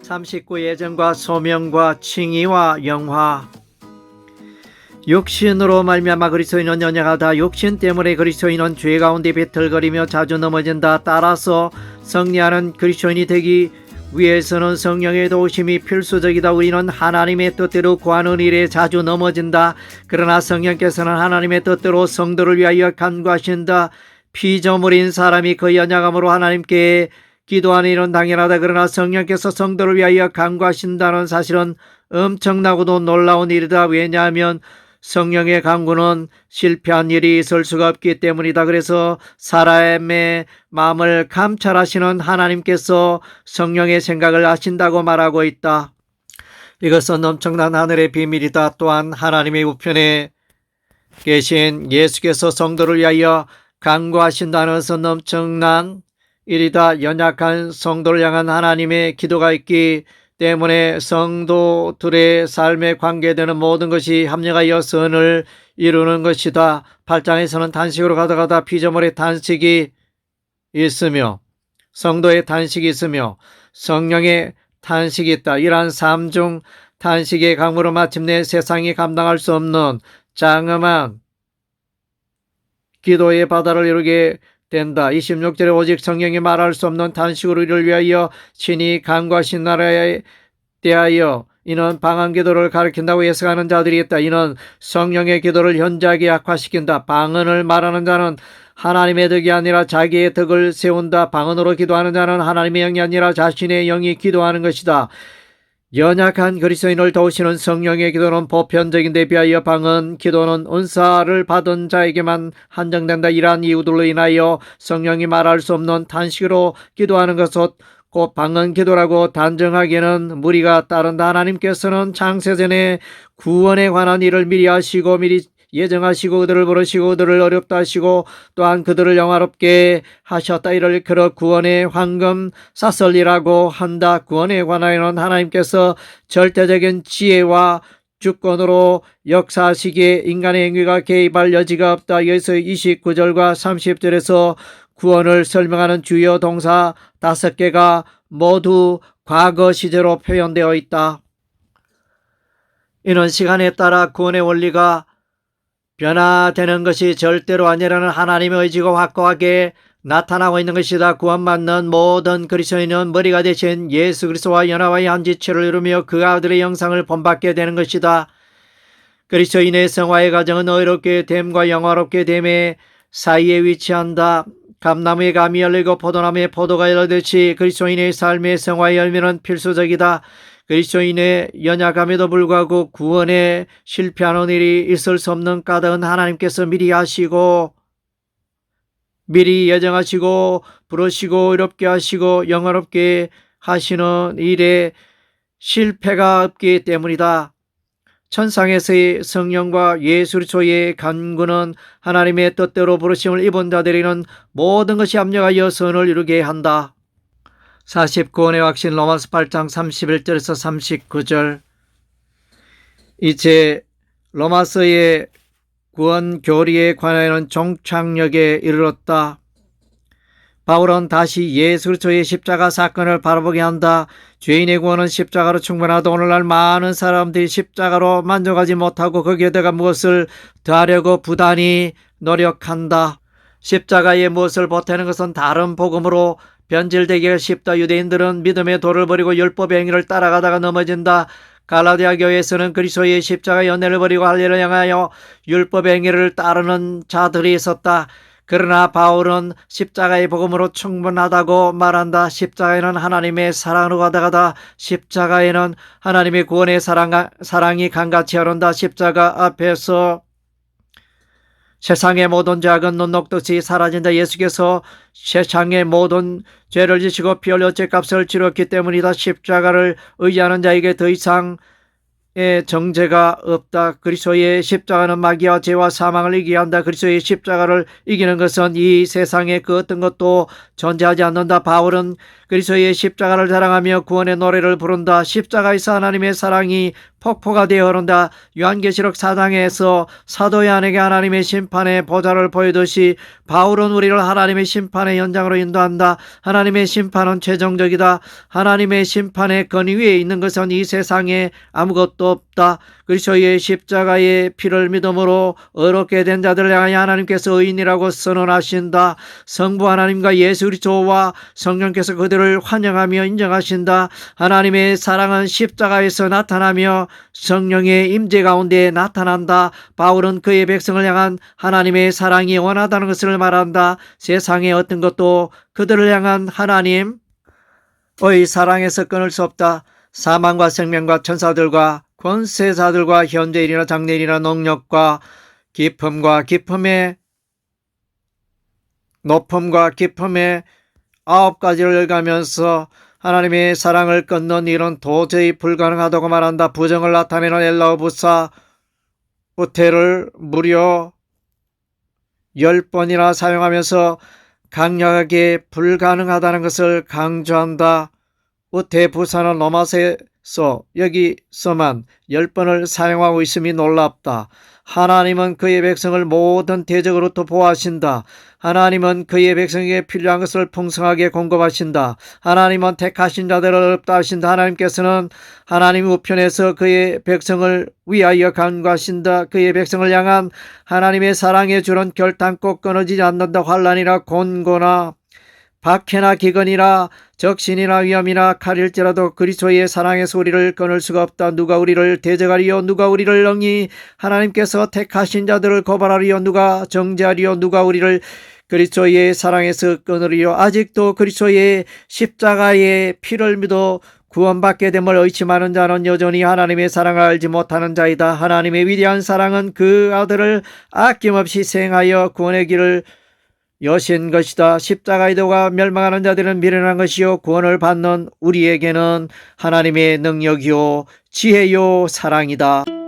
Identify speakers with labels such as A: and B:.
A: 39. 예정과 소명과 칭의와 영화. 육신으로 말미암아 그리스도인은 연약하다. 육신 때문에 그리스도인은 죄 가운데 비틀거리며 자주 넘어진다. 따라서 승리하는 그리스도인이 되기 위해서는 성령의 도우심이 필수적이다. 우리는 하나님의 뜻대로 구하는 일에 자주 넘어진다. 그러나 성령께서는 하나님의 뜻대로 성도를 위하여 간구하신다. 피조물인 사람이 그 연약함으로 하나님께 기도하는 일은 당연하다. 그러나 성령께서 성도를 위하여 간구하신다는 사실은 엄청나고도 놀라운 일이다. 왜냐하면 성령의 간구는 실패한 일이 있을 수가 없기 때문이다. 그래서 사람의 마음을 감찰하시는 하나님께서 성령의 생각을 아신다고 말하고 있다. 이것은 엄청난 하늘의 비밀이다. 또한 하나님의 우편에 계신 예수께서 성도를 위하여 간구하신다는 것은 엄청난 일이다. 연약한 성도를 향한 하나님의 기도가 있기 때문에 성도들의 삶에 관계되는 모든 것이 합력하여 선을 이루는 것이다. 8장에서는 단식으로 가다가다 피조물의 단식이 있으며 성도의 단식이 있으며 성령의 단식이 있다. 이러한 삶 중 단식의 강물로 마침내 세상이 감당할 수 없는 장엄한 기도의 바다를 이루게 된다. 26절에 오직 성령이 말할 수 없는 단식으로 이를 위하여 친히 간구하신 나라에 대하여 이는 방언 기도를 가리킨다고 해석하는 자들이 있다. 이는 성령의 기도를 현저하게 악화시킨다. 방언을 말하는 자는 하나님의 덕이 아니라 자기의 덕을 세운다. 방언으로 기도하는 자는 하나님의 영이 아니라 자신의 영이 기도하는 것이다. 연약한 그리스도인을 도우시는 성령의 기도는 보편적인 데 비하여 방언 기도는 은사를 받은 자에게만 한정된다. 이러한 이유들로 인하여 성령이 말할 수 없는 단식으로 기도하는 것은 곧 방언 기도라고 단정하기에는 무리가 따른다. 하나님께서는 창세전에 구원에 관한 일을 미리 하시고 미리 예정하시고 그들을 부르시고 그들을 어렵다 하시고 또한 그들을 영화롭게 하셨다. 이를 그러 구원의 황금 사설이라고 한다. 구원에 관하여는 하나님께서 절대적인 지혜와 주권으로 역사하시기에 인간의 행위가 개입할 여지가 없다. 여기서 29절과 30절에서 구원을 설명하는 주요 동사 5개가 모두 과거 시제로 표현되어 있다. 이는 시간에 따라 구원의 원리가 변화되는 것이 절대로 아니라는 하나님의 의지가 확고하게 나타나고 있는 것이다. 구원받는 모든 그리스도인은 머리가 되신 예수 그리스도와 연합하여 한 지체를 이루며 그 아들의 영상을 본받게 되는 것이다. 그리스도인의 성화의 과정은 의롭게 됨과 영화롭게 됨의 사이에 위치한다. 감나무에 감이 열리고 포도나무에 포도가 열리듯이 그리스도인의 삶의 성화의 열매는 필수적이다. 그리스도인의 연약함에도 불구하고 구원에 실패하는 일이 있을 수 없는 까닭은 하나님께서 미리 하시고 미리 예정하시고 부르시고 의롭게 하시고 영화롭게 하시는 일에 실패가 없기 때문이다. 천상에서의 성령과 예수 그리스도의 간구는 하나님의 뜻대로 부르심을 입은 자들에게는 모든 것이 합력하여 선을 이루게 한다. 49원의 확신 로마서 8장 31절에서 39절. 이제 로마서의 구원 교리에 관하여는 종착역에 이르렀다. 바울은 다시 예수 그리스도의 십자가 사건을 바라보게 한다. 죄인의 구원은 십자가로 충분하다. 오늘날 많은 사람들이 십자가로 만족하지 못하고 거기에다가 무엇을 더하려고 부단히 노력한다. 십자가에 무엇을 보태는 것은 다른 복음으로 변질되기가 쉽다. 유대인들은 믿음의 도를 버리고 율법의 행위를 따라가다가 넘어진다. 갈라디아 교회에서는 그리스도의 십자가 연회를 버리고 할례를 향하여 율법의 행위를 따르는 자들이 있었다. 그러나 바울은 십자가의 복음으로 충분하다고 말한다. 십자가에는 하나님의 사랑으로 가다가다. 십자가에는 하나님의 구원의 사랑이 강같이 흐른다. 십자가 앞에서 세상의 모든 죄악은 눈 녹듯이 사라진다. 예수께서 세상의 모든 죄를 지시고 피 흘려 죄값을 치렀기 때문이다. 십자가를 의지하는 자에게 더 이상 정죄가 없다. 그리스도의 십자가는 마귀와 죄와 사망을 이기게 한다. 그리스도의 십자가를 이기는 것은 이 세상에 그 어떤 것도 존재하지 않는다. 바울은 그리스도의 십자가를 자랑하며 구원의 노래를 부른다. 십자가에서 하나님의 사랑이 폭포가 되어 흐른다. 요한계시록 4장에서 사도 요한에게 하나님의 심판의 보좌를 보이듯이 바울은 우리를 하나님의 심판의 현장으로 인도한다. 하나님의 심판은 최종적이다. 하나님의 심판의 권위 위에 있는 것은 이 세상에 아무것도 없다. 그리스도의 십자가의 피를 믿음으로 의롭게 된 자들을 향하여 하나님께서 의인이라고 선언하신다. 성부 하나님과 예수 그리스도와 성령께서 그들을 환영하며 인정하신다. 하나님의 사랑은 십자가에서 나타나며 성령의 임재 가운데 나타난다. 바울은 그의 백성을 향한 하나님의 사랑이 원하다는 것을 말한다. 세상의 어떤 것도 그들을 향한 하나님의 사랑에서 끊을 수 없다. 사망과 생명과 천사들과 권세자들과 현재일이나 장래일이나 능력과 깊음과 깊음의 높음과 깊음의 9가지를 가면서 하나님의 사랑을 끊는 일은 도저히 불가능하다고 말한다. 부정을 나타내는 엘라어 부사 우테를 무려 10번이나 사용하면서 강력하게 불가능하다는 것을 강조한다. 우테 부사는 로마서에서 여기서만 10번을 사용하고 있음이 놀랍다. 하나님은 그의 백성을 모든 대적으로부터 보호하신다. 하나님은 그의 백성에게 필요한 것을 풍성하게 공급하신다. 하나님은 택하신 자들을 어렵다 하신다. 하나님께서는 하나님 우편에서 그의 백성을 위하여 간구하신다. 그의 백성을 향한 하나님의 사랑의 줄은 결단코 끊어지지 않는다. 환난이나 곤고나 박해나 기근이나 적신이나 위험이나 칼일지라도 그리스도의 사랑에서 우리를 끊을 수가 없다. 누가 우리를 대적하리요? 누가 우리를 능히 하나님께서 택하신 자들을 고발하리요? 누가 정죄하리요? 누가 우리를 그리스도의 사랑에서 끊으리요? 아직도 그리스도의 십자가의 피를 믿어 구원받게 됨을 의심하는 자는 여전히 하나님의 사랑을 알지 못하는 자이다. 하나님의 위대한 사랑은 그 아들을 아낌없이 생하여 구원의 길을 여신 것이다. 십자가의 도가 멸망하는 자들은 미련한 것이요 구원을 받는 우리에게는 하나님의 능력이요 지혜요 사랑이다.